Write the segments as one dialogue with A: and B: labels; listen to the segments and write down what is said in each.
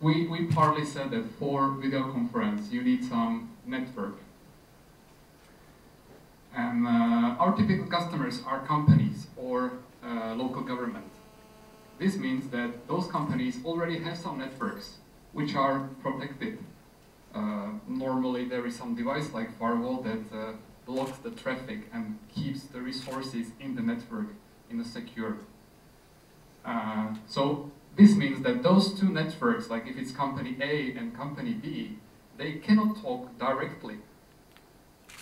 A: we partly said that for video conference you need some network. And our typical customers are companies or local government. This means that those companies already have some networks which are protected. Normally there is some device like firewall that blocks the traffic and keeps the resources in the network in a secure. So this means that those two networks, like if it's company A and company B, they cannot talk directly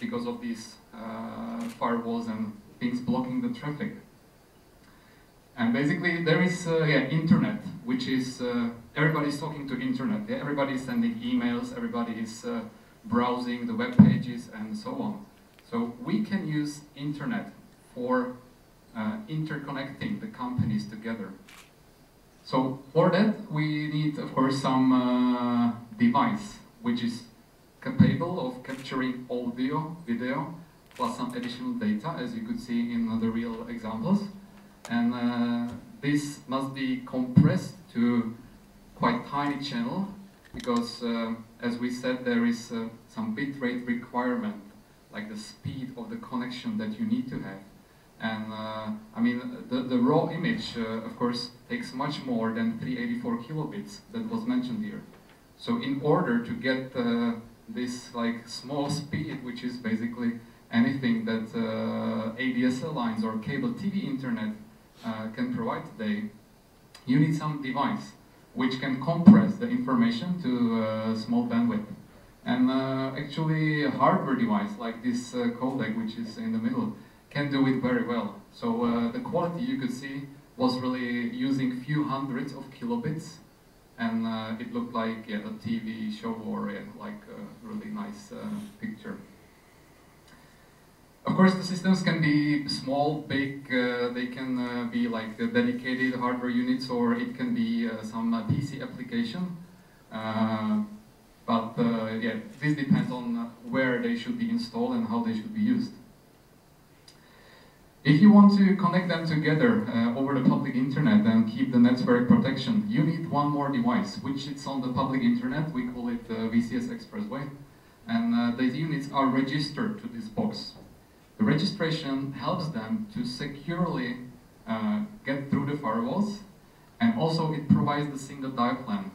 A: because of these firewalls and things blocking the traffic. And basically there is internet, which is everybody's talking to internet. Yeah? Everybody's sending emails, everybody is browsing the web pages and so on. So we can use internet for interconnecting the companies together. So for that we need, of course, some device which is capable of capturing audio, video, plus some additional data, as you could see in the real examples. And this must be compressed to quite tiny channel, because as we said, there is some bitrate requirement, like the speed of the connection that you need to have. And I mean, the raw image, of course, takes much more than 384 kilobits that was mentioned here. So in order to get this like small speed, which is basically anything that ADSL lines or cable TV internet can provide today, you need some device which can compress the information to small bandwidth. And actually a hardware device like this codec, which is in the middle, can do it very well. So the quality you could see was really using few hundreds of kilobits, and it looked like a TV show or like a really nice picture. Of course, the systems can be small, big, they can be like dedicated hardware units, or it can be some PC application. But yeah, this depends on where they should be installed and how they should be used. If you want to connect them together over the public internet and keep the network protection, you need one more device, which is on the public internet. We call it VCS Expressway. And these units are registered to this box. The registration helps them to securely get through the firewalls, and also it provides the single dial plan.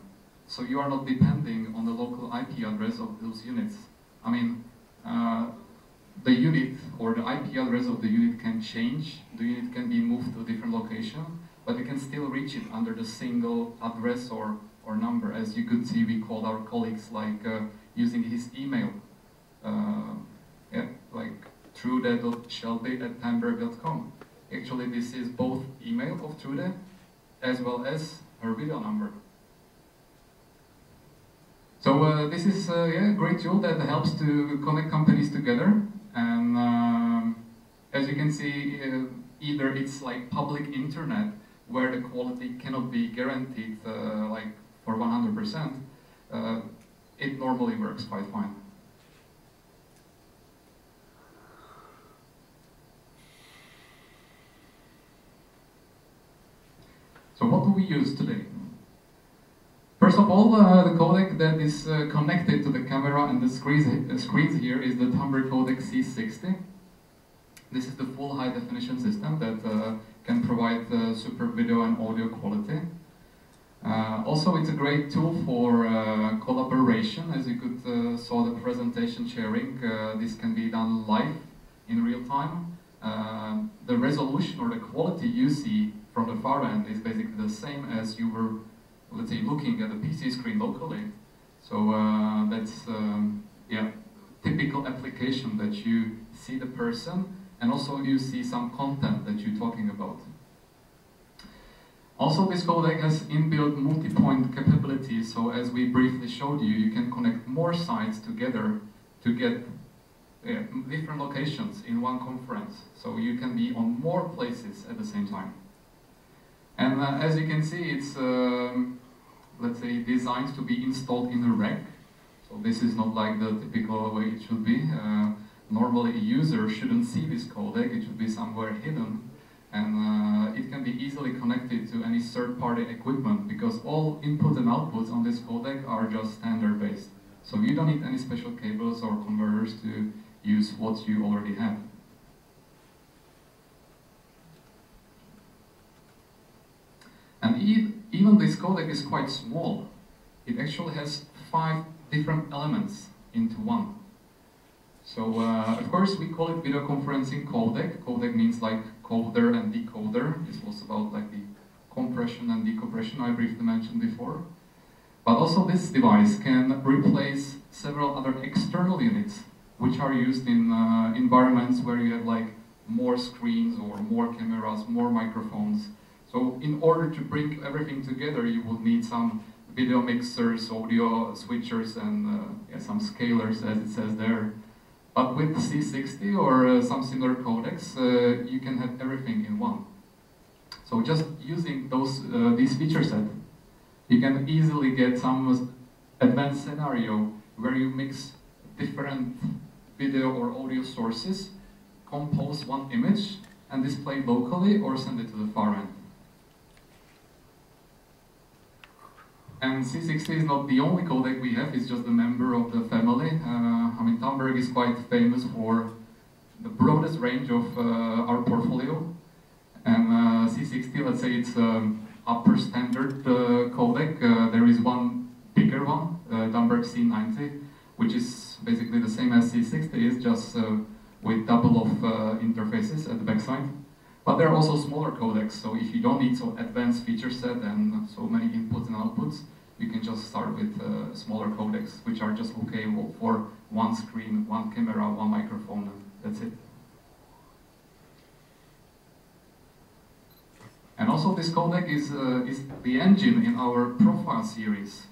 A: So you are not depending on the local IP address of those units. I mean, the unit or the IP address of the unit can change. The unit can be moved to a different location, but you can still reach it under the single address or number. As you could see, we called our colleagues like using his email, like trude.shelby@tandberg.com. Actually, this is both email of Trude as well as her video number. So this is a great tool that helps to connect companies together. And as you can see, either it's like public internet where the quality cannot be guaranteed like for 100%. It normally works quite fine. So what do we use today? First of all, the codec that is connected to the camera and the screens here is the Tandberg codec C60. This is the full high definition system that can provide super video and audio quality. Also, it's a great tool for collaboration. As you could saw the presentation sharing, this can be done live in real time. The resolution or the quality you see from the far end is basically the same as you were, let's say, looking at a PC screen locally. So that's typical application that you see the person, and also you see some content that you're talking about. Also, this codec has inbuilt multi-point capability, so as we briefly showed you, you can connect more sites together to get different locations in one conference. So you can be on more places at the same time. And as you can see, it's let's say designed to be installed in a rack. So this is not like the typical way it should be. Normally a user shouldn't see this codec, it should be somewhere hidden. And it can be easily connected to any third-party equipment because all inputs and outputs on this codec are just standard-based. So you don't need any special cables or converters to use what you already have. And even this codec is quite small. It actually has 5 different elements into one. So of course we call it video conferencing codec. Codec means like coder and decoder. This was about like the compression and decompression I briefly mentioned before. But also this device can replace several other external units which are used in environments where you have like more screens or more cameras, more microphones. So in order to bring everything together, you will need some video mixers, audio switchers, and yeah, some scalers, as it says there. But with the C60 or some similar codecs, you can have everything in one. So just using these feature sets, you can easily get some advanced scenario where you mix different video or audio sources, compose one image, and display locally or send it to the far end. And C60 is not the only codec we have, it's just a member of the family. I mean, Tandberg is quite famous for the broadest range of our portfolio. And C60, let's say it's upper standard codec. There is one bigger one, Tandberg C90, which is basically the same as C60 is, just with double of interfaces at the backside. But there are also smaller codecs, so if you don't need so advanced feature set and so many inputs and outputs, you can just start with smaller codecs, which are just okay for one screen, one camera, one microphone, and that's it. And also this codec is the engine in our profile series.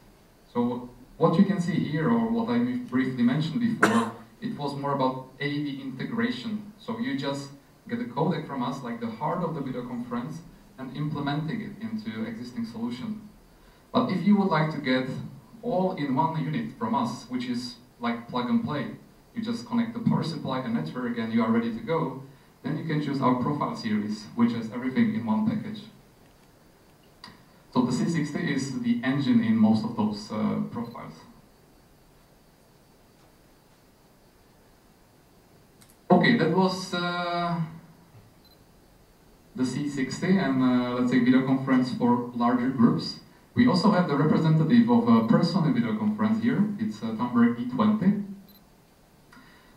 A: So what you can see here, or what I briefly mentioned before, it was more about AV integration. So you just get a codec from us, like the heart of the video conference, and implementing it into existing solution. But if you would like to get all in one unit from us, which is like plug and play, you just connect the power supply and network and you are ready to go, then you can choose our profile series, which has everything in one package. So the C60 is the engine in most of those profiles. Okay, that was the C60 and let's say video conference for larger groups. We also have the representative of a personal video conference here. It's Tandberg E20.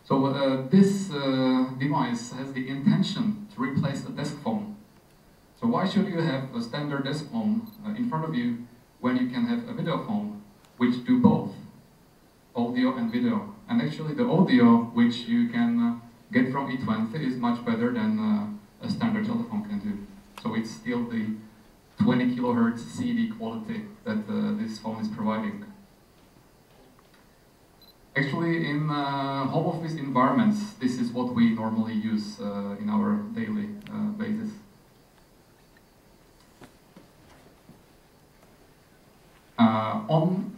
A: So this device has the intention to replace a desk phone. So why should you have a standard desk phone in front of you when you can have a video phone which do both audio and video? And actually the audio which you can get from E20 is much better than a standard telephone can do. So it's still the 20 kilohertz CD quality that this phone is providing. Actually, in home office environments, this is what we normally use in our daily basis.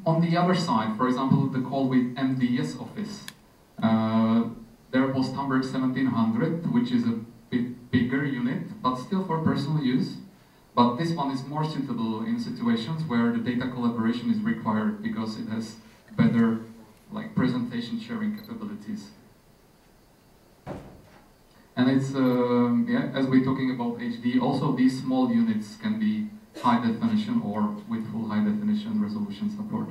A: On the other side, for example, the call with MDS office, there was Tandberg 1700, which is a bit bigger unit, but still for personal use. But this one is more suitable in situations where the data collaboration is required because it has better like presentation sharing capabilities. And it's, yeah, as we're talking about HD, also these small units can be high definition or with full high definition resolution support.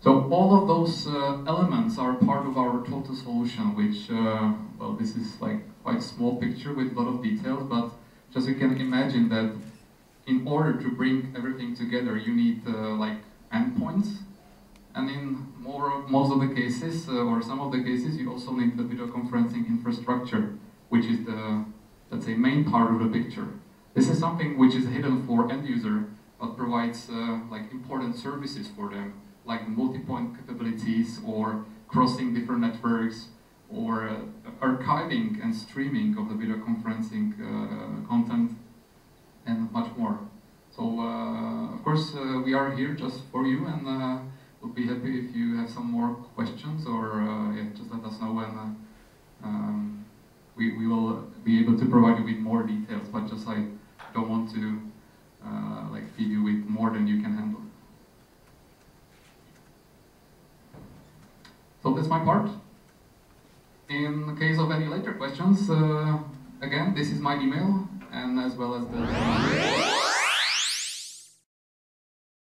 A: So all of those elements are part of our total solution, which, well, this is like quite a small picture with a lot of details, but just you can imagine that in order to bring everything together, you need like endpoints, and in most of the cases, or some of the cases, you also need the video conferencing infrastructure, which is the, let's say, main part of the picture. This is something which is hidden for end user, but provides like important services for them, like multi-point capabilities, or crossing different networks, or archiving and streaming of the video conferencing content, and much more. So, of course, we are here just for you, and We'll be happy if you have some more questions, or yeah, just let us know, and we will be able to provide you with more details. But just I don't want to like feed you with more than you can handle. So that's my part. In case of any later questions, again, this is my email, and as well as the